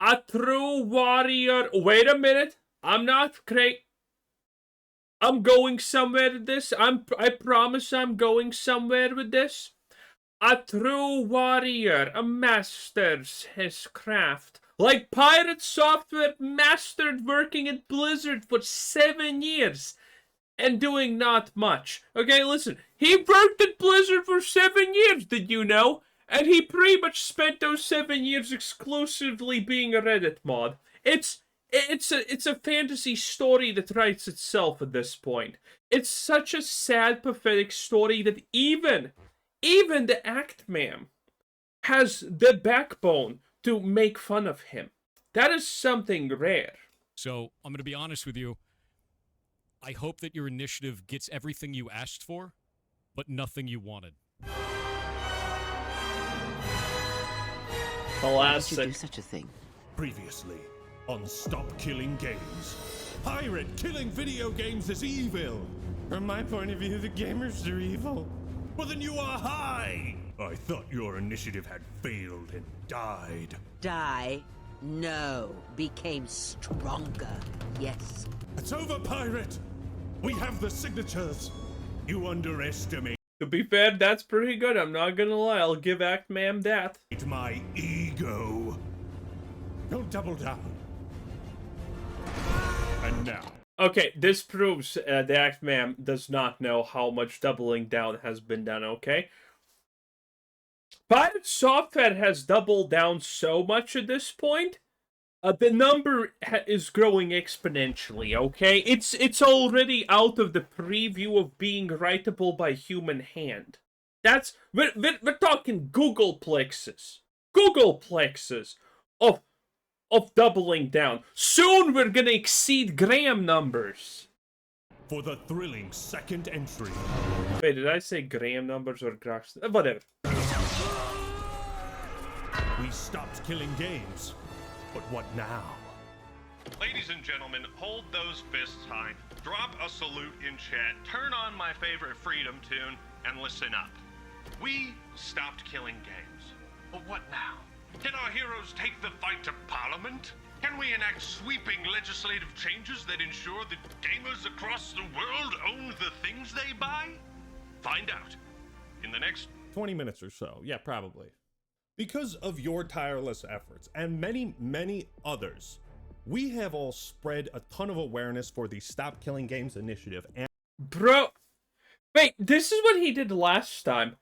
A true warrior. Wait a minute. I'm not great. I'm going somewhere with this. I promise I'm going somewhere with this. A true warrior, masters his craft. Like Pirate Software mastered working at Blizzard for 7 years and doing not much. Okay, listen, he worked at Blizzard for 7 years, did you know? And he pretty much spent those 7 years exclusively being a Reddit mod. It's a fantasy story that writes itself at this point. It's such a sad, pathetic story that even the Act Man has the backbone to make fun of him. That is something rare. So I'm going to be honest with you. I hope that your initiative gets everything you asked for, but nothing you wanted. Classic. Why would you do such a thing? Previously on Stop Killing Games. Pirate killing video games is evil. From my point of view, the gamers are evil. Well, then you are high. I thought your initiative had failed and died. Die? No. Became stronger. Yes. It's over, Pirate. We have the signatures. You underestimate To be fair, that's pretty good. I'm not gonna lie. I'll give Act Man that. my ego. Don't double down. And now. Okay, this proves the Act Man does not know how much doubling down has been done, okay? Pirate Software has doubled down so much at this point. The number is growing exponentially, okay? It's already out of the preview of being writable by human hand. We're talking Googleplexes. Googleplexes of doubling down. Soon we're gonna exceed Graham numbers. For the thrilling second entry. Wait, did I say Graham numbers or Grax? Whatever. We stopped killing games. But what now? Ladies and gentlemen, hold those fists high. Drop a salute in chat. Turn on my favorite freedom tune and listen up. We stopped killing games. But what now? Can our heroes take the fight to Parliament? Can we enact sweeping legislative changes that ensure that gamers across the world own the things they buy? Find out in the next 20 minutes or so. Yeah, probably. Because of your tireless efforts and many, many others, we have all spread a ton of awareness for the Stop Killing Games initiative. And Bro, wait, this is what he did last time.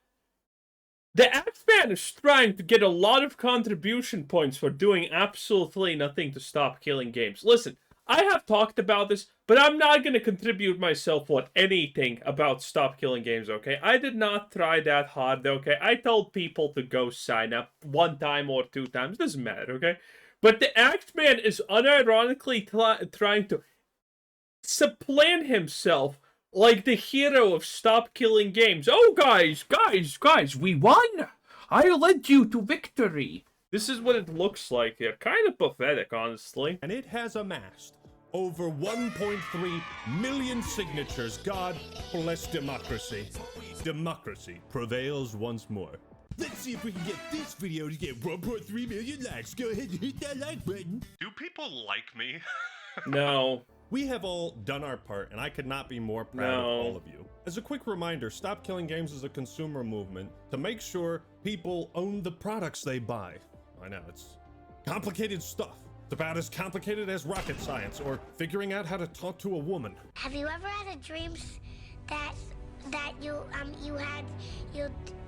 The Act Man is trying to get a lot of contribution points for doing absolutely nothing to stop killing games. Listen, I have talked about this, but I'm not going to contribute myself with anything about Stop Killing Games, okay? I did not try that hard, okay? I told people to go sign up 1 time or 2 times, doesn't matter, okay? But the Act Man is unironically trying to supplant himself like the hero of Stop Killing Games. Oh, guys, we won! I led you to victory! This is what it looks like here. Kind of pathetic, honestly. it has amassed over 1.3 million signatures. God bless democracy. Democracy prevails once more. Let's see if we can get this video to get 1.3 million likes. Go ahead and hit that like button. Do people like me? No. We have all done our part, and I could not be more proud of all of you. As a quick reminder, Stop Killing Games is a consumer movement to make sure people own the products they buy. I know, it's complicated stuff. It's about as complicated as rocket science or figuring out how to talk to a woman. Have you ever had a dream that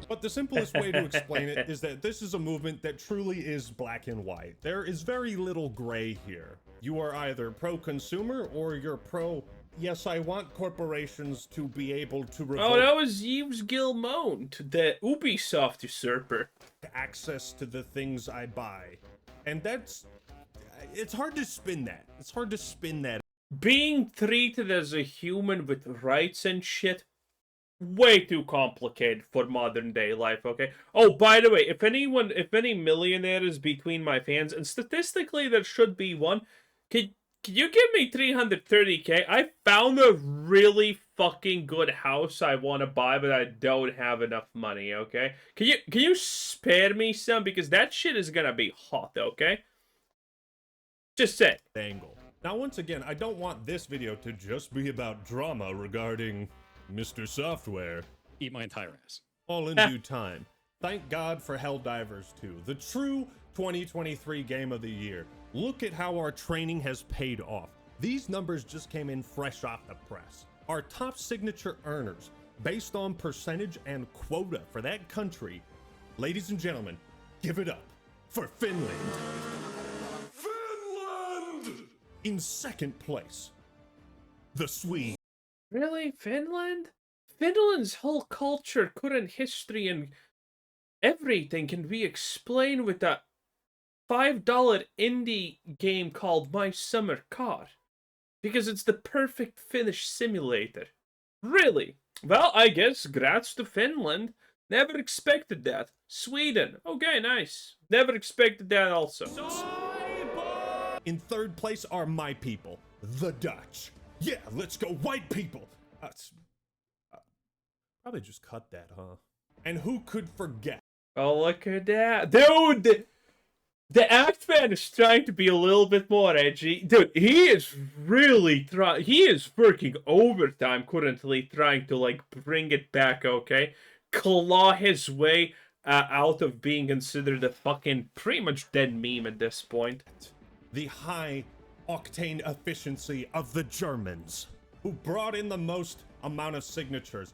But the simplest way to explain it is that this is a movement that truly is black and white. There is very little gray here. You are either pro-consumer or you're pro, yes, I want corporations to be able to revoke Oh, that was Yves Guillemot, the Ubisoft usurper. access to the things I buy. And it's hard to spin that. It's hard to spin that. Being treated as a human with rights and shit, way too complicated for modern day life, okay? Oh, by the way, if any millionaire is between my fans, and statistically there should be one, can you give me 330k? I found a really fucking good house I want to buy, but I don't have enough money, okay? Can you spare me some? Because that shit is gonna be hot, okay? Just say. Angle. Now, once again, I don't want this video to just be about drama regarding Mr. Software. Eat my entire ass. All in due time. Thank God for Helldivers 2, the true 2023 game of the year. Look at how our training has paid off. These numbers just came in fresh off the press. Our top signature earners, based on percentage and quota for that country. Ladies and gentlemen, give it up for Finland. Finland! In second place, the Swedes. Really? Finland? Finland's whole culture, current history, and everything can be explained with a $5 indie game called My Summer Car. Because it's the perfect Finnish simulator. Really? Well, I guess grats to Finland. Never expected that. Sweden. Okay, nice. Never expected that also. In third place are my people, the Dutch. Yeah, let's go white people. Probably just cut that, huh? And who could forget? Oh, look at that. Dude! The Act Man is trying to be a little bit more edgy. Dude, he is really trying. He is working overtime currently trying to, like, bring it back, okay? Claw his way out of being considered a fucking pretty much dead meme at this point. The high octane efficiency of the Germans, who brought in the most amount of signatures.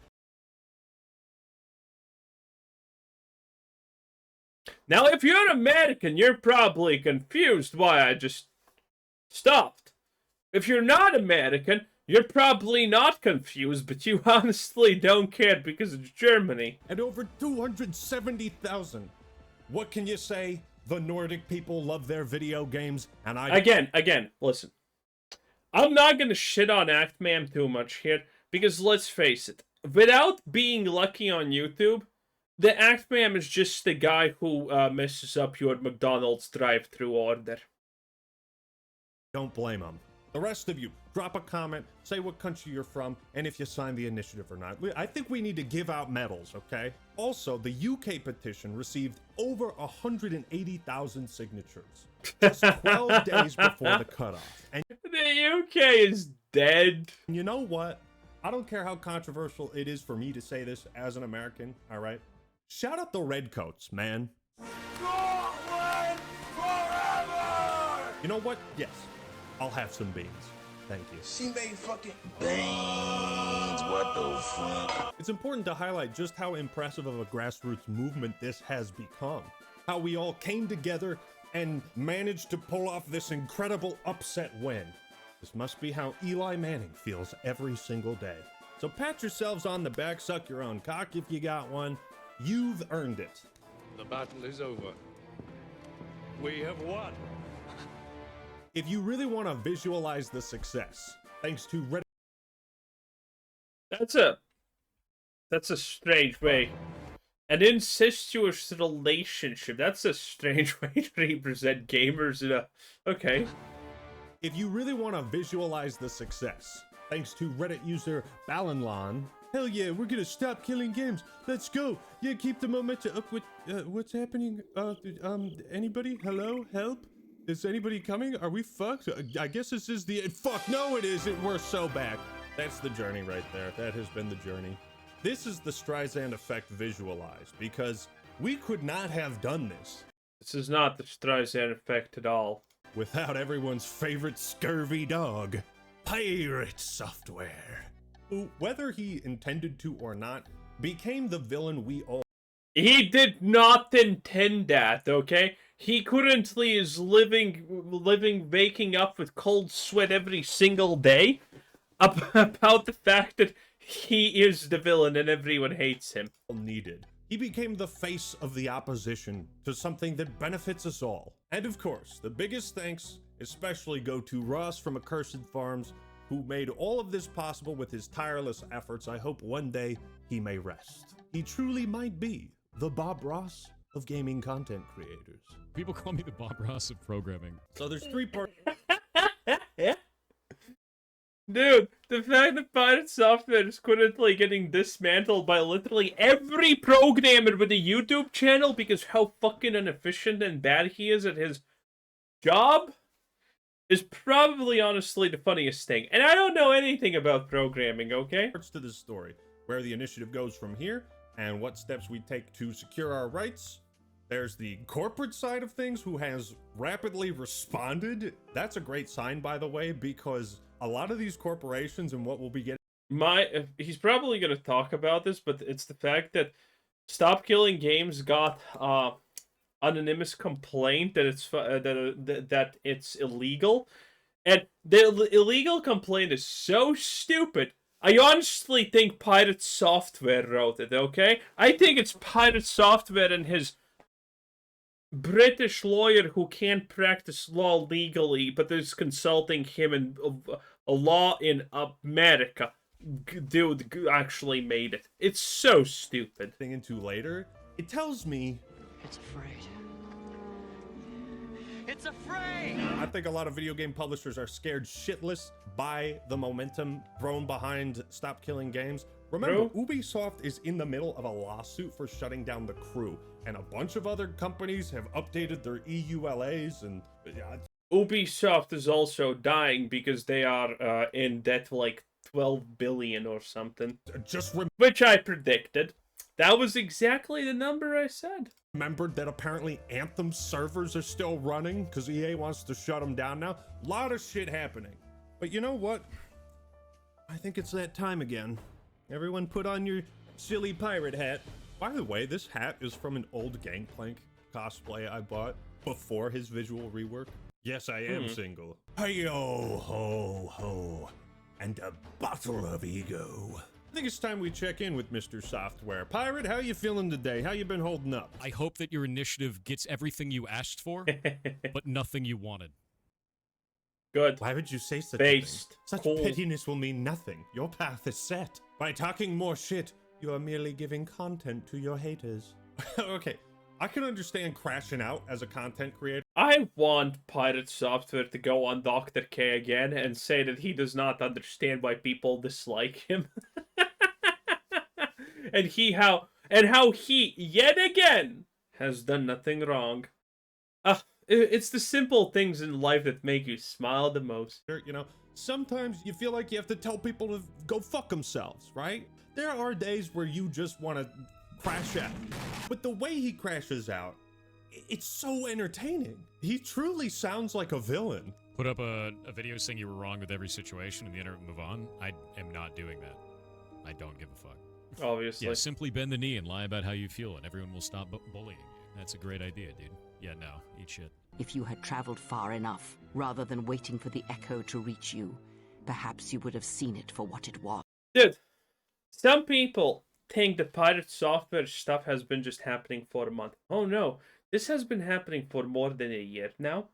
Now, if you're American, you're probably confused why I just stopped. If you're not American, you're probably not confused, but you honestly don't care because it's Germany. And over 270,000. What can you say? The Nordic people love their video games, and I... Again, listen. I'm not gonna shit on Actman too much here, because let's face it, without being lucky on YouTube, the Actman is just the guy who messes up your McDonald's drive-thru order. Don't blame him. The rest of you, drop a comment, say what country you're from, and if you signed the initiative or not. I think we need to give out medals, okay? Also, the UK petition received over 180,000 signatures. Just 12 days before the cutoff. And The UK is dead. you know what? I don't care how controversial it is for me to say this as an American, all right? Shout out the Redcoats, man. Scotland forever! You know what? Yes, I'll have some beans. Thank you. She made fucking beans. What the fuck? It's important to highlight just how impressive of a grassroots movement this has become. How we all came together and managed to pull off this incredible upset win. This must be how Eli Manning feels every single day. So pat yourselves on the back, suck your own cock if you got one. You've earned it. The battle is over. We have won. If you really want to visualize the success, thanks to Reddit. That's a strange way. An incestuous relationship. That's a strange way to represent gamers in a... Okay. If you really want to visualize the success, thanks to Reddit user Balanlon. Hell yeah, we're gonna stop killing games. Let's go. Yeah, keep the momentum up with, what's happening? Anybody? Hello? Help? Is anybody coming? Are we fucked? I guess this is the... Fuck, no it isn't. We're so back. That's the journey right there. That has been the journey. This is the Streisand effect visualized, because we could not have done this. This is not the Streisand effect at all. Without everyone's favorite scurvy dog, Pirate Software, who, whether he intended to or not, became the villain we all... He did not intend that, okay? He currently is waking up with cold sweat every single day about the fact that he is the villain and everyone hates him. Needed. He became the face of the opposition to something that benefits us all. And of course, the biggest thanks especially go to Ross from Accursed Farms, who made all of this possible with his tireless efforts. I hope one day he may rest. He truly might be the Bob Ross of gaming content creators. People call me the Bob Ross of programming. So there's three parts. Dude, the fact that Pirate Software is currently getting dismantled by literally every programmer with a YouTube channel because how fucking inefficient and bad he is at his job is probably honestly the funniest thing. And I don't know anything about programming, okay? Parts to this story, where the initiative goes from here, and what steps we take to secure our rights. There's the corporate side of things, who has rapidly responded. That's a great sign, by the way, because a lot of these corporations and what we'll be getting. He's probably gonna talk about this, but it's the fact that Stop Killing Games got anonymous complaint that that it's illegal, and the illegal complaint is so stupid. I honestly think Pirate Software wrote it. Okay, I think it's Pirate Software and his British lawyer who can't practice law legally, but is consulting him in a law in America. Dude actually made it. It's so stupid. Into later, it tells me It's afraid. It's afraid! I think a lot of video game publishers are scared shitless by the momentum thrown behind Stop Killing Games. Remember, Ubisoft is in the middle of a lawsuit for shutting down The Crew, and a bunch of other companies have updated their EULAs, and Ubisoft is also dying because they are in debt like 12 billion or something. Which I predicted. That was exactly the number I said. Remembered that apparently Anthem servers are still running because EA wants to shut them down now. A lot of shit happening. But you know what? I think it's that time again. Everyone put on your silly pirate hat. By the way, this hat is from an old Gangplank cosplay I bought before his visual rework. Yes, I am single. Hey-yo, ho, ho. And a bottle of ego. I think it's time we check in with Mr. Software. Pirate, how you feeling today? How you been holding up? I hope that your initiative gets everything you asked for, but nothing you wanted. Good. Why would you say such Based. a thing? Such Cool. pettiness will mean nothing. Your path is set. By talking more shit, you are merely giving content to your haters. Okay, I can understand crashing out as a content creator. I want Pirate Software to go on Dr. K again and say that he does not understand why people dislike him. and how he, yet again, has done nothing wrong. It's the simple things in life that make you smile the most. You know, sometimes you feel like you have to tell people to go fuck themselves, right? There are days where you just want to crash out. But the way he crashes out, it's so entertaining. He truly sounds like a villain. Put up a video saying you were wrong with every situation and the internet move on. I am not doing that. I don't give a fuck. Obviously. Yeah, simply bend the knee and lie about how you feel and everyone will stop bullying you. That's a great idea, dude. Yeah, no, eat shit. If you had traveled far enough, rather than waiting for the echo to reach you, perhaps you would have seen it for what it was. Dude, some people think the Pirate Software stuff has been just happening for a month. Oh no, this has been happening for more than a year now.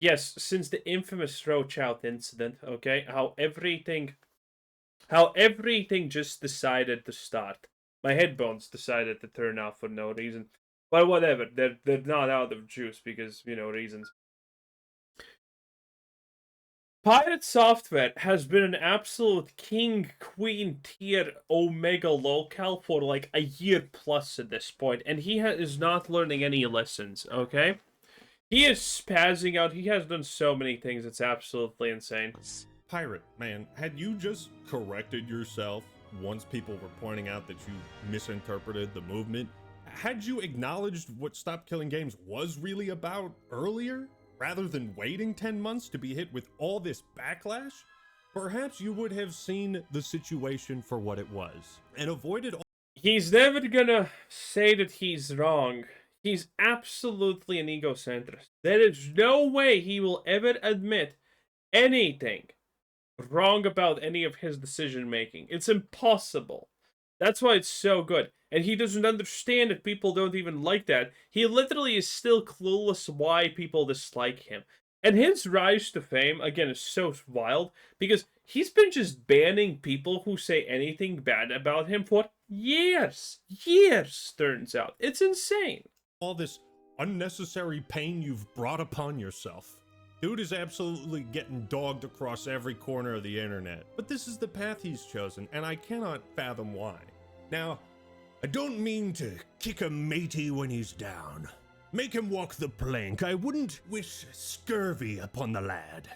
Yes, since the infamous Roach Out incident, okay? How everything just decided to start. My headphones decided to turn off for no reason. But whatever, they're not out of juice because, you know, reasons. Pirate Software has been an absolute king, queen tier omega locale for like a year plus at this point, and he is not learning any lessons, okay? He is spazzing out. He has done so many things. It's absolutely insane. Pirate, man, had you just corrected yourself once people were pointing out that you misinterpreted the movement? Had you acknowledged what Stop Killing Games was really about earlier, rather than waiting 10 months to be hit with all this backlash? Perhaps you would have seen the situation for what it was, and avoided all— He's never gonna say that he's wrong. He's absolutely an egocentrist. There is no way he will ever admit anything wrong about any of his decision making. It's impossible. That's why it's so good. And he doesn't understand that people don't even like that. He literally is still clueless why people dislike him. And his rise to fame, again, is so wild because he's been just banning people who say anything bad about him for years. Years, turns out. It's insane. All this unnecessary pain you've brought upon yourself. Dude is absolutely getting dogged across every corner of the internet. But this is the path he's chosen, and I cannot fathom why. Now, I don't mean to kick a matey when he's down, Make him walk the plank. I wouldn't wish scurvy upon the lad.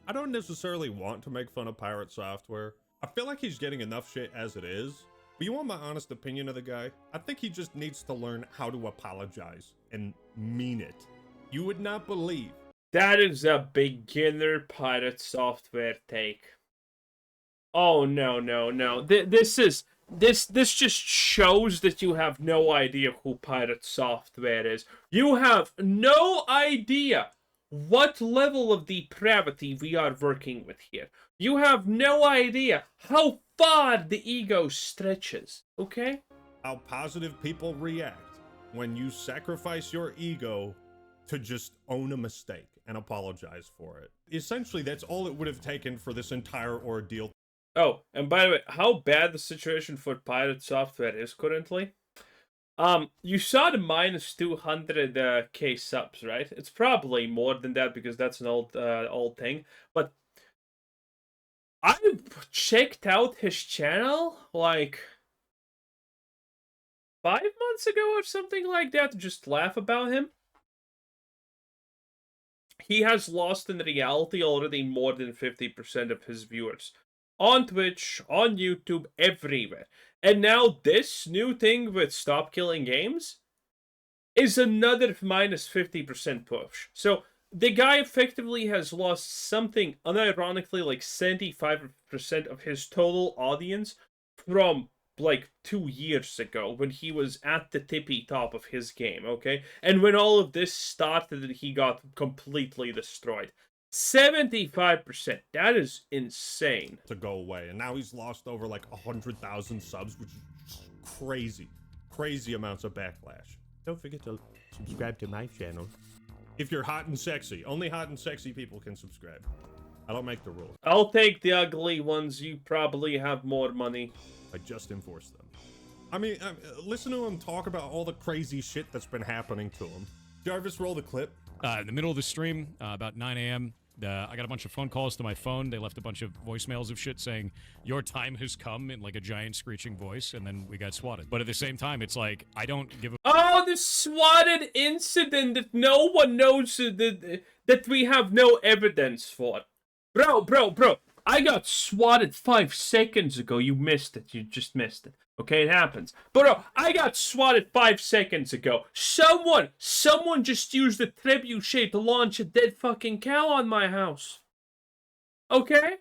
I don't necessarily want to make fun of pirate software. I feel like he's getting enough shit as it is. But you want my honest opinion of the guy? I think he just needs to learn how to apologize and mean it. You would not believe. That is a beginner pirate software take. Oh, no. This just shows that you have no idea who pirate software is. You have no idea what level of depravity we are working with here. You have no idea how far the ego stretches, okay? How positive people react when you sacrifice your ego to just own a mistake and apologize for it. Essentially, that's all it would have taken for this entire ordeal. Oh, and by the way, how bad the situation for pirate software is currently? You saw the minus 200k subs, right? It's probably more than that because that's an old thing. But I checked out his channel like 5 months ago or something like that to just laugh about him. He has lost in reality already more than 50% of his viewers. On Twitch, on YouTube, everywhere. And now this new thing with Stop Killing Games is another minus 50% push. So the guy effectively has lost something unironically like 75% of his total audience from like 2 years ago when he was at the tippy top of his game, okay? And when all of this started, he got completely destroyed. 75%. That is insane. To go away. And now he's lost over like 100,000 subs, which is just crazy amounts of backlash. Don't forget to subscribe to my channel. If you're hot and sexy, only hot and sexy people can subscribe. I don't make the rules. I'll take the ugly ones. You probably have more money. I just enforce them. I mean, listen to him talk about all the crazy shit that's been happening to him. Jarvis, roll the clip. In the middle of the stream, about 9 a.m., I got a bunch of phone calls to my phone. They left a bunch of voicemails of shit saying, your time has come, in like a giant screeching voice, and then we got swatted. But at the same time, it's like, I don't give a... Oh, the swatted incident that no one knows that we have no evidence for. Bro, I got swatted 5 seconds ago. You missed it. You just missed it. Okay, it happens. Bro, I got swatted 5 seconds ago. Someone just used a trebuchet to launch a dead fucking cow on my house. Okay?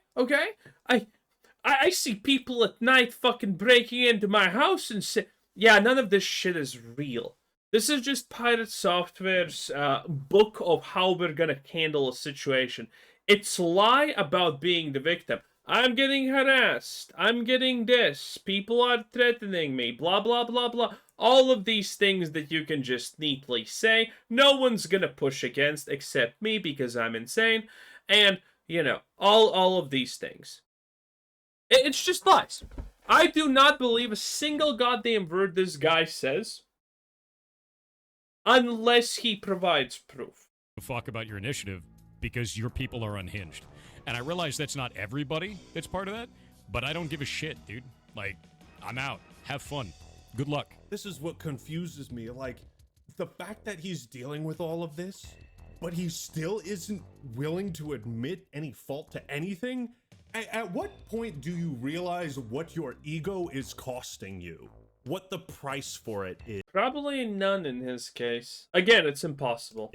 I see people at night fucking breaking into my house and say, yeah, none of this shit is real. This is just Pirate Software's book of how we're gonna handle a situation. It's lie about being the victim. I'm getting harassed. I'm getting this. People are threatening me. Blah, blah, blah, blah. All of these things that you can just neatly say. No one's gonna push against except me because I'm insane. And, you know, all of these things. It's just lies. I do not believe a single goddamn word this guy says unless he provides proof. Fuck about your initiative because your people are unhinged. And I realize that's not everybody that's part of that, but I don't give a shit, dude. Like, I'm out. Have fun. Good luck. This is what confuses me. Like, the fact that he's dealing with all of this, but he still isn't willing to admit any fault to anything? At what point do you realize what your ego is costing you? What the price for it is? Probably none in his case. Again, it's impossible.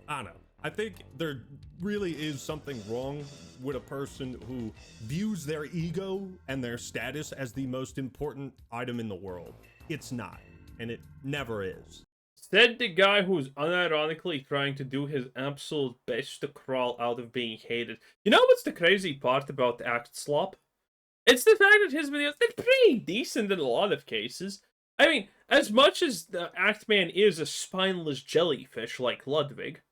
I don't know. I think there really is something wrong with a person who views their ego and their status as the most important item in the world. It's not, and it never is. Said the guy who's unironically trying to do his absolute best to crawl out of being hated. You know what's the crazy part about Act Slop? It's the fact that his videos, they're pretty decent in a lot of cases. I mean, as much as the Act Man is a spineless jellyfish like Ludwig,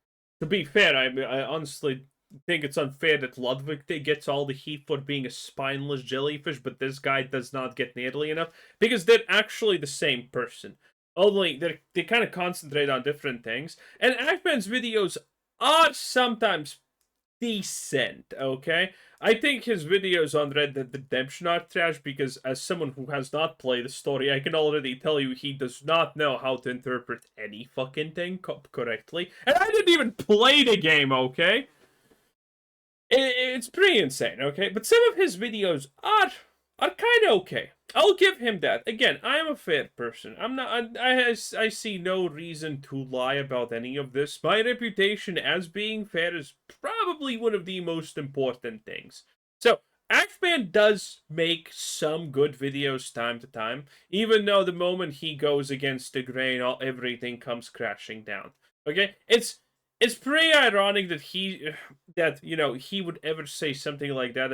to be fair, I honestly think it's unfair that Ludwig gets all the heat for being a spineless jellyfish, but this guy does not get nearly enough, because they're actually the same person. Only they kind of concentrate on different things. And Ackman's videos are sometimes decent, okay? I think his videos on Red Dead Redemption are trash because, as someone who has not played the story, I can already tell you he does not know how to interpret any fucking thing correctly. And I didn't even play the game, okay? It's pretty insane, okay? But some of his videos are kind of okay. I'll give him that. Again, I am a fair person. I'm not. I see no reason to lie about any of this. My reputation as being fair is probably one of the most important things. So, Axeman does make some good videos time to time, even though the moment he goes against the grain, everything comes crashing down. Okay, it's pretty ironic that he would ever say something like that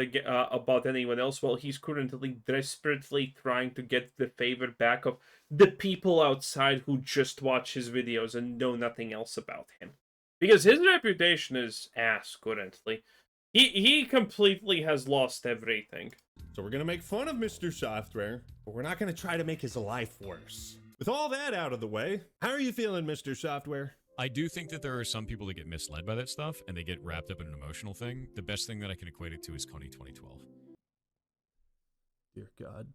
about anyone else while he's currently desperately trying to get the favor back of the people outside who just watch his videos and know nothing else about him. Because his reputation is ass currently. He completely has lost everything. So we're gonna make fun of Mr. Software, but we're not gonna try to make his life worse. With all that out of the way, how are you feeling, Mr. Software? I do think that there are some people that get misled by that stuff and they get wrapped up in an emotional thing. The best thing that I can equate it to is Coney 2012. Dear God.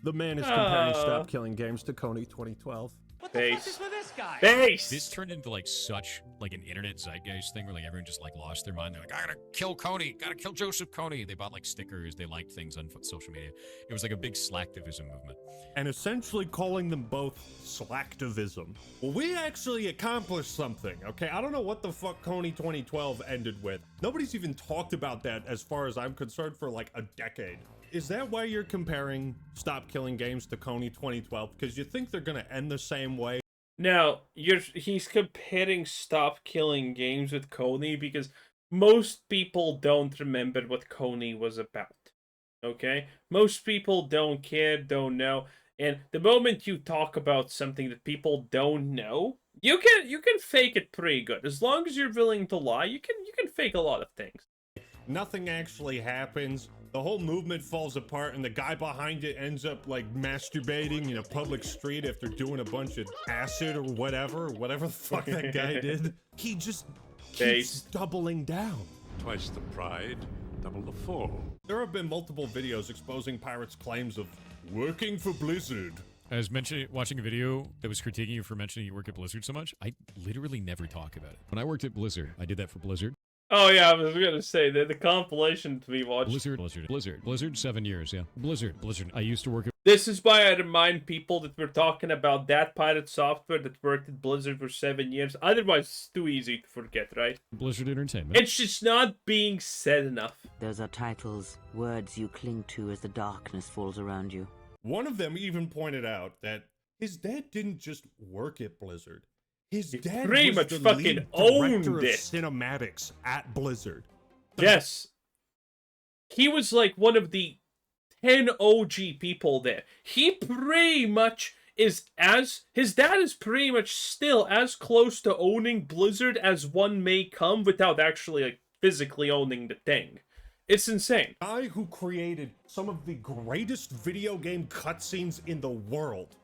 The man is comparing Stop Killing Games to Coney 2012. What the fuck is with this guy? Base. This turned into like such like an internet zeitgeist thing where like everyone just like lost their mind. They're like, I gotta kill Coney, gotta kill Joseph Coney. They bought like stickers, they liked things on social media. It was like a big slacktivism movement. And essentially calling them both slacktivism. Well, we actually accomplished something, okay? I don't know what the fuck Coney 2012 ended with. Nobody's even talked about that as far as I'm concerned for like a decade. Is that why you're comparing Stop Killing Games to Coney 2012? Because you think they're gonna end the same way? No, he's comparing Stop Killing Games with Coney because most people don't remember what Coney was about. Okay? Most people don't care, don't know. And the moment you talk about something that people don't know, you can fake it pretty good. As long as you're willing to lie, you can fake a lot of things. Nothing actually happens. The whole movement falls apart and the guy behind it ends up like masturbating in a public street after doing a bunch of acid or whatever the fuck that guy did. He just keeps doubling down. Twice the pride, double the fall. There have been multiple videos exposing Pirate's claims of working for Blizzard. I was watching a video that was critiquing you for mentioning you work at Blizzard so much. I literally never talk about it. When I worked at Blizzard, I did that for Blizzard. Oh yeah, I was gonna say the compilation to be watched. Blizzard, 7 years, yeah. Blizzard. I used to work at... This is why I remind people that we're talking about that Pirate Software that worked at Blizzard for 7 years. Otherwise, it's too easy to forget, right? Blizzard Entertainment. It's just not being said enough. Those are titles, words you cling to as the darkness falls around you. One of them even pointed out that his dad didn't just work at Blizzard. His dad pretty was much the fucking lead owned director of it. cinematics at Blizzard. Yes. He was like one of the 10 OG people there. He pretty much is his dad is pretty much still as close to owning Blizzard as one may come without actually like physically owning the thing. It's insane. Guy who created some of the greatest video game cutscenes in the world.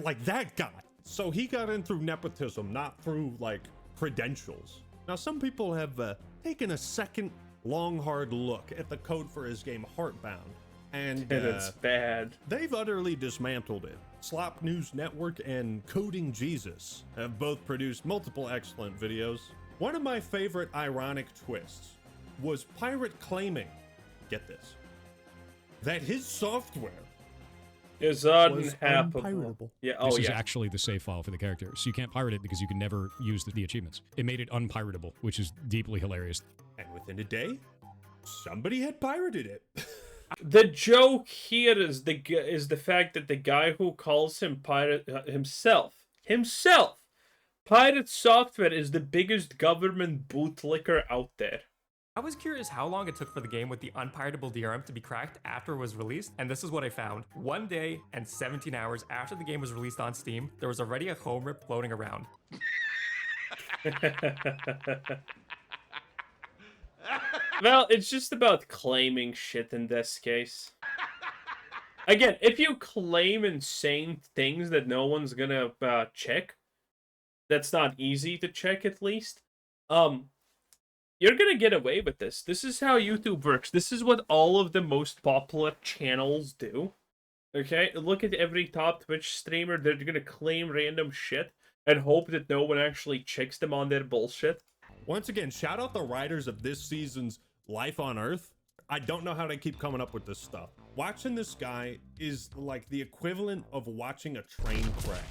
Like that guy. So he got in through nepotism, not through, like, credentials. Now, some people have taken a second long, hard look at the code for his game Heartbound. And it's bad. They've utterly dismantled it. Slop News Network and Coding Jesus have both produced multiple excellent videos. One of my favorite ironic twists was Pirate claiming, get this, that his software is unpirable. Yeah, this is actually the save file for the character, so you can't pirate it because you can never use the achievements. It made it unpiratable, which is deeply hilarious. And within a day, somebody had pirated it. The joke here is the fact that the guy who calls him pirate himself, Pirate Software is the biggest government bootlicker out there. I was curious how long it took for the game with the unpiratable DRM to be cracked after it was released, and this is what I found. 1 day and 17 hours after the game was released on Steam, there was already a home rip floating around. Well, it's just about claiming shit in this case. Again, if you claim insane things that no one's gonna check, that's not easy to check at least, you're gonna get away with this. This is how YouTube works. This is what all of the most popular channels do. Okay? Look at every top Twitch streamer. They're gonna claim random shit and hope that no one actually checks them on their bullshit. Once again, shout out the writers of this season's Life on Earth. I don't know how they keep coming up with this stuff. Watching this guy is like the equivalent of watching a train crash.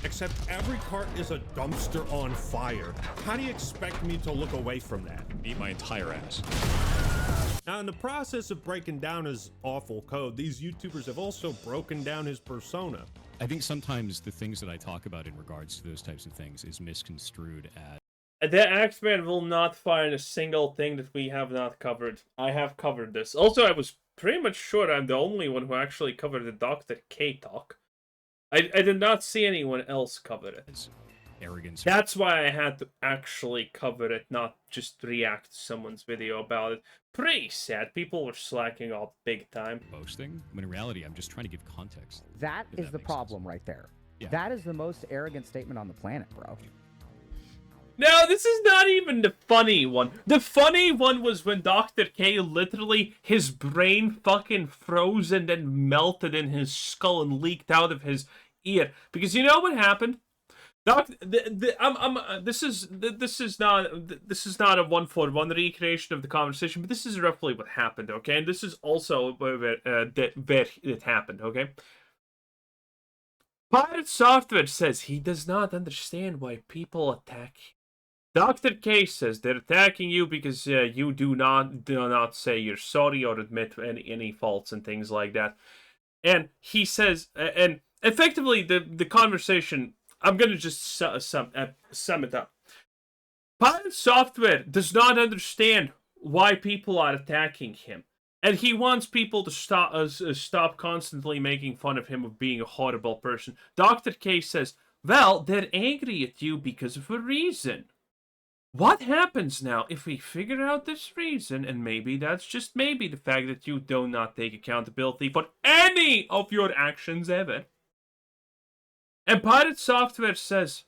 Except every cart is a dumpster on fire. How do you expect me to look away from that? Eat my entire ass. Now, in the process of breaking down his awful code, these YouTubers have also broken down his persona. I think sometimes the things that I talk about in regards to those types of things is misconstrued as... The Axeman will not find a single thing that we have not covered. I have covered this. Also, I was pretty much sure I'm the only one who actually covered the Dr. K talk. I did not see anyone else cover it. Arrogance. That's why I had to actually cover it, not just react to someone's video about it. Pretty sad. People were slacking off big time. Boasting? When in reality, I'm just trying to give context. That is the problem right there. Yeah. That is the most arrogant statement on the planet, bro. No, this is not even the funny one. The funny one was when Dr. K literally, his brain fucking froze and then melted in his skull and leaked out of his ear. Because you know what happened? This is not a one-for-one recreation of the conversation, but this is roughly what happened, okay? And this is also where it happened, okay? Pirate Software says he does not understand why people attack him. Dr. K says they're attacking you because you do not say you're sorry or admit any faults and things like that. And he says, and effectively the conversation, I'm going to just sum it up. Pirate Software does not understand why people are attacking him. And he wants people to stop constantly making fun of him of being a horrible person. Dr. K says, well, they're angry at you because of a reason. What happens now if we figure out this reason, and maybe that's just maybe the fact that you do not take accountability for any of your actions ever? And Pirate Software says,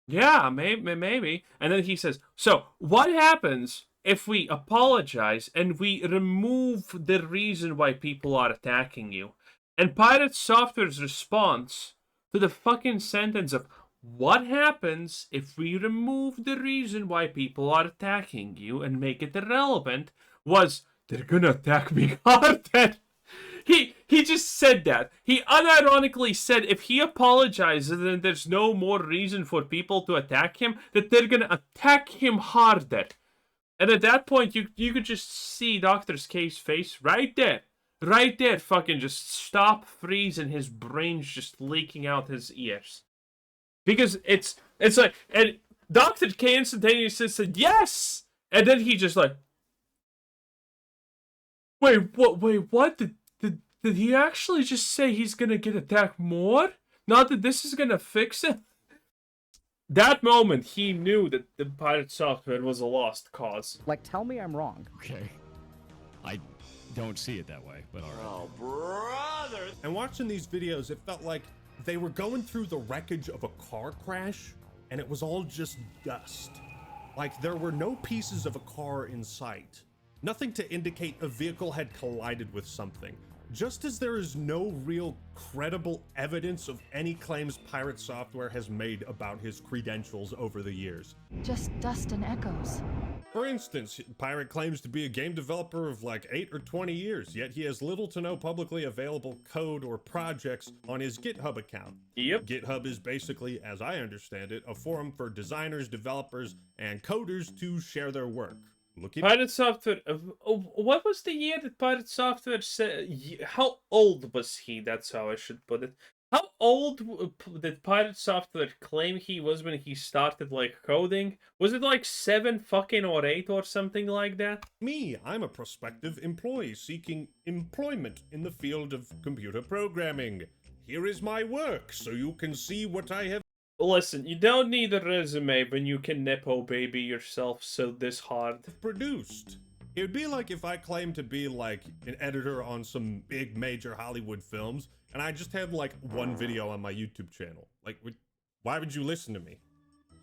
yeah, maybe. And then he says, so what happens if we apologize and we remove the reason why people are attacking you? And Pirate Software's response to the fucking sentence of, what happens if we remove the reason why people are attacking you and make it irrelevant was, they're gonna attack me harder. He just said that. He unironically said if he apologizes and there's no more reason for people to attack him, that they're gonna attack him harder. And at that point, you could just see Dr. K's face right there. Right there, fucking just stop, freeze, and his brain's just leaking out his ears. Because it's like, and Dr. K instantaneously said, yes! And then he just like, wait, what? Did he actually just say he's gonna get attacked more? Not that this is gonna fix it? That moment, he knew that the Pirate Software was a lost cause. Like, tell me I'm wrong. Okay. I don't see it that way, but alright. Oh, brother! And watching these videos, it felt like they were going through the wreckage of a car crash, and it was all just dust. Like, there were no pieces of a car in sight. Nothing to indicate a vehicle had collided with something. Just as there is no real credible evidence of any claims Pirate Software has made about his credentials over the years. Just dust and echoes. For instance, Pirate claims to be a game developer of like 8 or 20 years, yet he has little to no publicly available code or projects on his GitHub account. Yep. GitHub is basically, as I understand it, a forum for designers, developers, and coders to share their work. Look at Pirate Software. What was the year that Pirate Software said? How old was he? That's how I should put it. How old did Pirate Software claim he was when he started like coding? Was it like 7 fucking or 8 or something like that? me. I'm a prospective employee seeking employment in the field of computer programming. Here is my work, so you can see what I have Listen, you don't need a resume when you can Nepo baby yourself so this hard. produced. It would be like if I claimed to be like an editor on some big major Hollywood films, and I just had like one video on my YouTube channel. Like, why would you listen to me?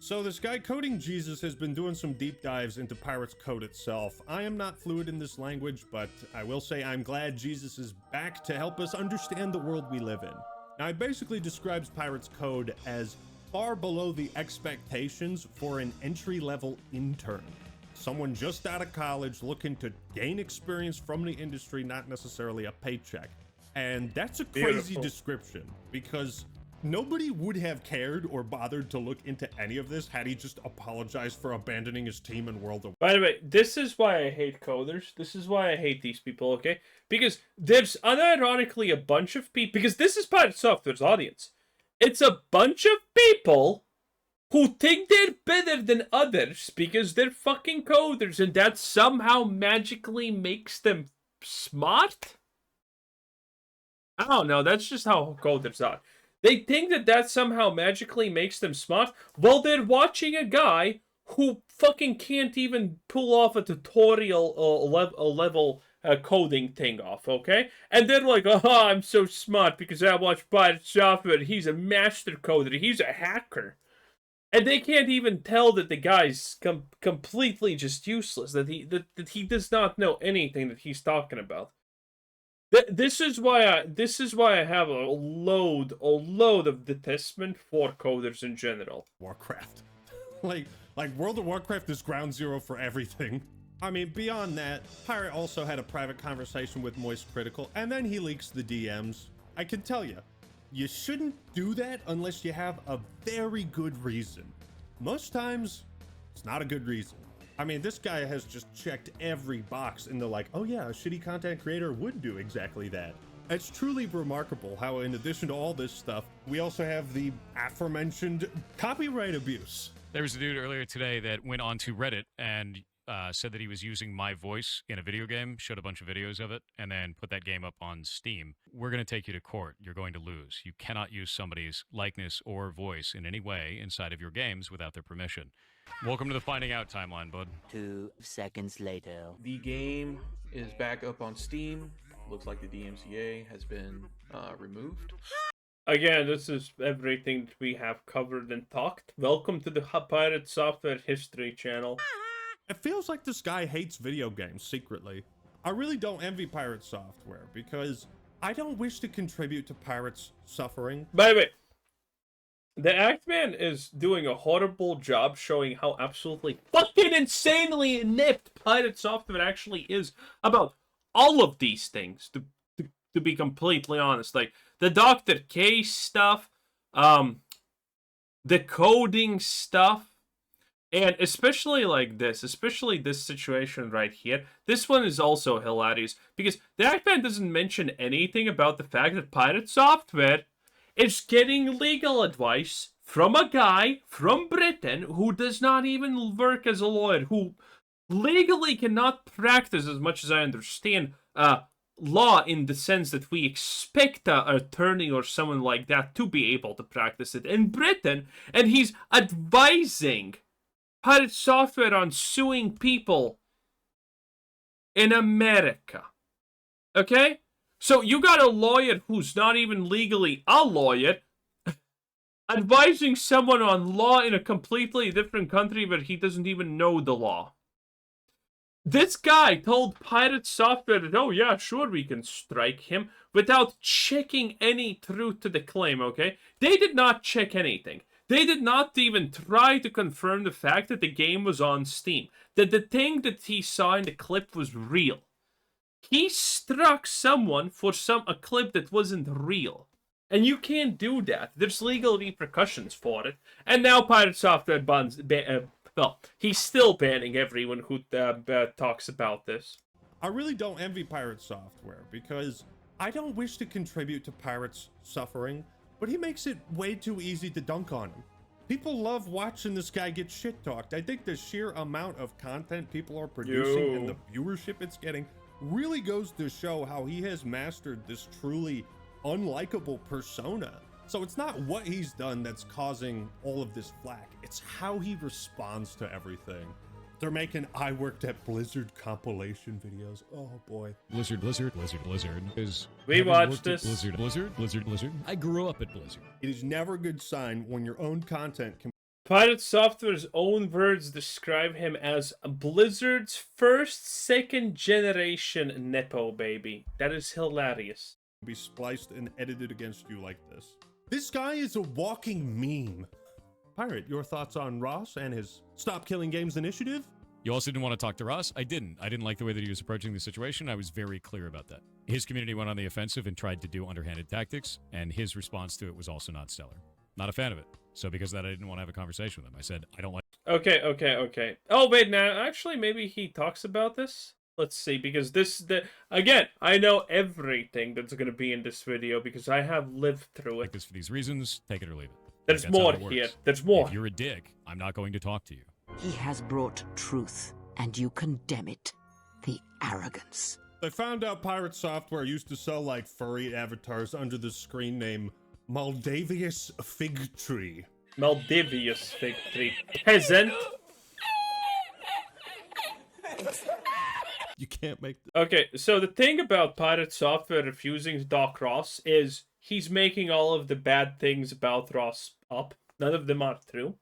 So this guy Coding Jesus has been doing some deep dives into Pirates code itself. I am not fluent in this language, but I will say I'm glad Jesus is back to help us understand the world we live in. Now, he basically describes Pirates code as far below the expectations for an entry-level intern. Someone just out of college looking to gain experience from the industry, not necessarily a paycheck. And that's a crazy description, because nobody would have cared or bothered to look into any of this had he just apologized for abandoning his team in World of... By the way, this is why I hate coders. This is why I hate these people, okay? Because there's unironically a bunch of people... Because this is Pirate Software's audience. It's a bunch of people who think they're better than others because they're fucking coders, and that somehow magically makes them smart? I don't know, that's just how coders are. They think that somehow magically makes them smart while they're watching a guy who fucking can't even pull off a tutorial level coding thing off, okay? And they're like, oh, I'm so smart because I watch Pirate Software. He's a master coder. He's a hacker. And they can't even tell that the guy's completely just useless, that he does not know anything that he's talking about. This is why I have a load of detestment for coders in general. Warcraft. like World of Warcraft is ground zero for everything. I mean, beyond that, Pirate also had a private conversation with Moist Critical, and then he leaks the DMs. I can tell you, you shouldn't do that unless you have a very good reason. Most times, it's not a good reason. I mean, this guy has just checked every box in the like, oh yeah, a shitty content creator would do exactly that. It's truly remarkable how in addition to all this stuff, we also have the aforementioned copyright abuse. There was a dude earlier today that went onto Reddit and said that he was using my voice in a video game, showed a bunch of videos of it, and then put that game up on Steam. We're going to take you to court. You're going to lose. You cannot use somebody's likeness or voice in any way inside of your games without their permission. Welcome to the Finding Out timeline, bud. 2 seconds later. The game is back up on Steam. Looks like the DMCA has been removed. Again, this is everything that we have covered and talked. Welcome to the Pirate Software History channel. It feels like this guy hates video games secretly. I really don't envy Pirate Software because I don't wish to contribute to Pirates' suffering. By the way, the Actman is doing a horrible job showing how absolutely fucking insanely inept Pirate Software actually is about all of these things, to be completely honest. Like, the Dr. K stuff, the coding stuff, and especially like this, especially this situation right here. This one is also hilarious because the Actman doesn't mention anything about the fact that Pirate Software is getting legal advice from a guy from Britain who does not even work as a lawyer, who legally cannot practice, as much as I understand, law in the sense that we expect an attorney or someone like that to be able to practice it in Britain, and he's advising Pirate Software on suing people in America. Okay? So you got a lawyer who's not even legally a lawyer advising someone on law in a completely different country where he doesn't even know the law. This guy told Pirate Software that, oh yeah, sure, we can strike him, without checking any truth to the claim, okay? They did not check anything. They did not even try to confirm the fact that the game was on Steam, that the thing that he saw in the clip was real. He struck someone for a clip that wasn't real. And you can't do that. There's legal repercussions for it. And now Pirate Software bans... well, he's still banning everyone who talks about this. I really don't envy Pirate Software because I don't wish to contribute to Pirates' suffering, but he makes it way too easy to dunk on him. People love watching this guy get shit-talked. I think the sheer amount of content people are producing and the viewership it's getting really goes to show how he has mastered this truly unlikable persona. So it's not what he's done that's causing all of this flack. It's how he responds to everything. They're making I worked at Blizzard compilation videos. Oh boy. Blizzard is... We watched this. Blizzard. I grew up at Blizzard. It is never a good sign when your own content can... Pirate Software's own words describe him as Blizzard's first, second generation Nepo baby. That is hilarious. Be spliced and edited against you like this. This guy is a walking meme. Pirate, your thoughts on Ross and his Stop Killing Games initiative? You also didn't want to talk to Ross? I didn't. I didn't like the way that he was approaching the situation. I was very clear about that. His community went on the offensive and tried to do underhanded tactics, and his response to it was also not stellar. Not a fan of it. So because of that, I didn't want to have a conversation with him. I said, I don't like... Okay. Oh, wait, now, actually, maybe he talks about this? Let's see, because again, I know everything that's going to be in this video because I have lived through it. Like this for these reasons, take it or leave it. There's more here. There's more. If you're a dick, I'm not going to talk to you. He has brought truth, and you condemn it. The arrogance. I found out Pirate Software used to sell like furry avatars under the screen name Maldavius Fig Tree. Maldavius Fig Tree. Peasant. You can't make this. Okay, so the thing about Pirate Software refusing to dock Ross is he's making all of the bad things about Ross up. None of them are true.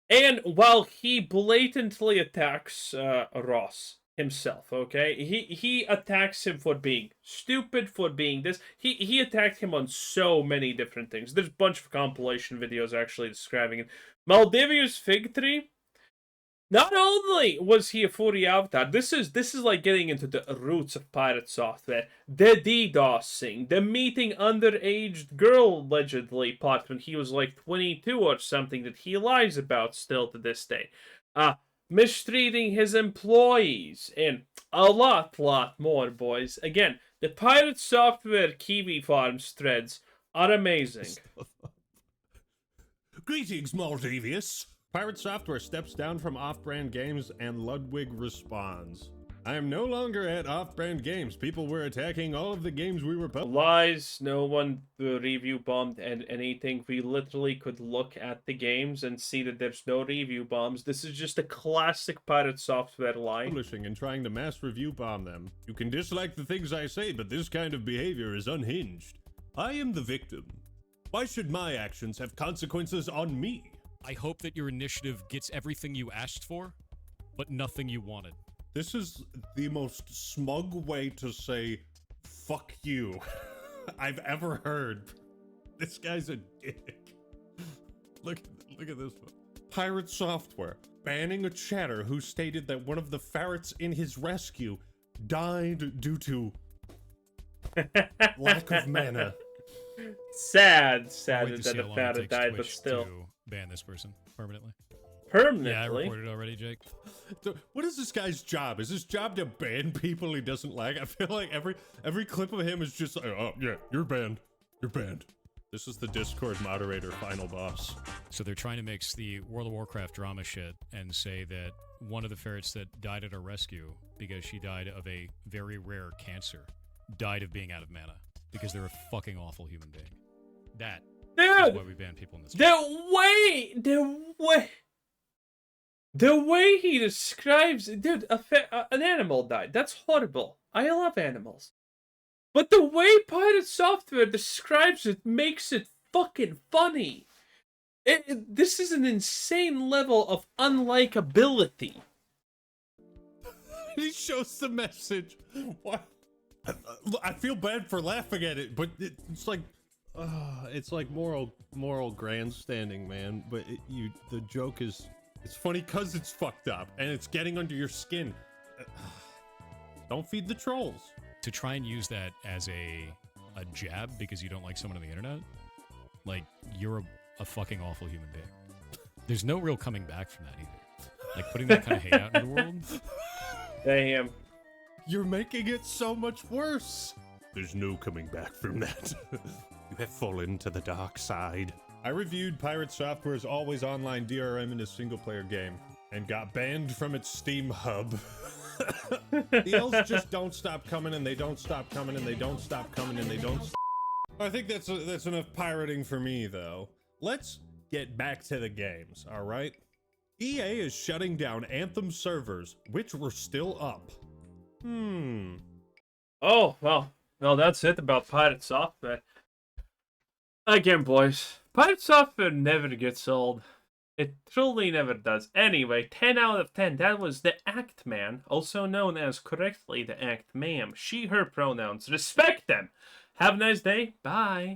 And while he blatantly attacks Ross himself, okay? He attacks him for being stupid, for being this. He attacked him on so many different things. There's a bunch of compilation videos actually describing it. Maldavius Fig Tree, not only was he a furry avatar, this is like getting into the roots of Pirate Software. The DDoSing, the meeting underage girl allegedly part when he was like 22 or something that he lies about still to this day. Mistreating his employees, and a lot more, boys. Again, the Pirate Software Kiwi Farms threads are amazing. Greetings, Maldavius. Pirate Software steps down from Off-Brand Games and Ludwig responds. I am no longer at Off-Brand Games. People were attacking all of the games we were publishing. Lies, no one review bombed and anything. We literally could look at the games and see that there's no review bombs. This is just a classic Pirate Software lie. Publishing and trying to mass review bomb them. You can dislike the things I say, but this kind of behavior is unhinged. I am the victim. Why should my actions have consequences on me? I hope that your initiative gets everything you asked for, but nothing you wanted. This is the most smug way to say, fuck you, I've ever heard. This guy's a dick. Look at this one. Pirate Software banning a chatter who stated that one of the ferrets in his rescue died due to lack of mana. Sad Wait that to see the how long it ferret takes died, but Twitch still. to ban this person permanently. Permanently? Yeah, I reported already, Jake. What is this guy's job? Is his job to ban people he doesn't like? I feel like every clip of him is just like, oh yeah, you're banned. You're banned. This is the Discord moderator final boss. So they're trying to mix the World of Warcraft drama shit and say that one of the ferrets that died at our rescue because she died of a very rare cancer died of being out of mana because they're a fucking awful human being. That is why we ban people in this game. The way he describes, dude, an animal died. That's horrible. I love animals. But the way Pirate Software describes it makes it fucking funny. This is an insane level of unlikability. He shows the message. What? I feel bad for laughing at it, but it's like moral grandstanding, man. But the joke is, it's funny because it's fucked up and it's getting under your skin. Don't feed the trolls. To try and use that as a jab because you don't like someone on the internet, like, you're a fucking awful human being. There's no real coming back from that either. Like, putting that kind of hate out into the world. Damn. You're making it so much worse. There's no coming back from that. You have fallen to the dark side. I reviewed Pirate Software's always online DRM in a single-player game and got banned from its Steam hub. The elves just don't stop coming, and they don't stop coming, and they don't stop coming, and they don't stop. I think that's enough pirating for me, though. Let's get back to the games, all right? EA is shutting down Anthem servers, which were still up. Oh, well, that's it about Pirate Software. Again, boys, Pirate Software never gets old. It truly never does. Anyway, 10 out of 10. That was the Act Man, also known as correctly the Act Ma'am. She, her pronouns. Respect them. Have a nice day. Bye.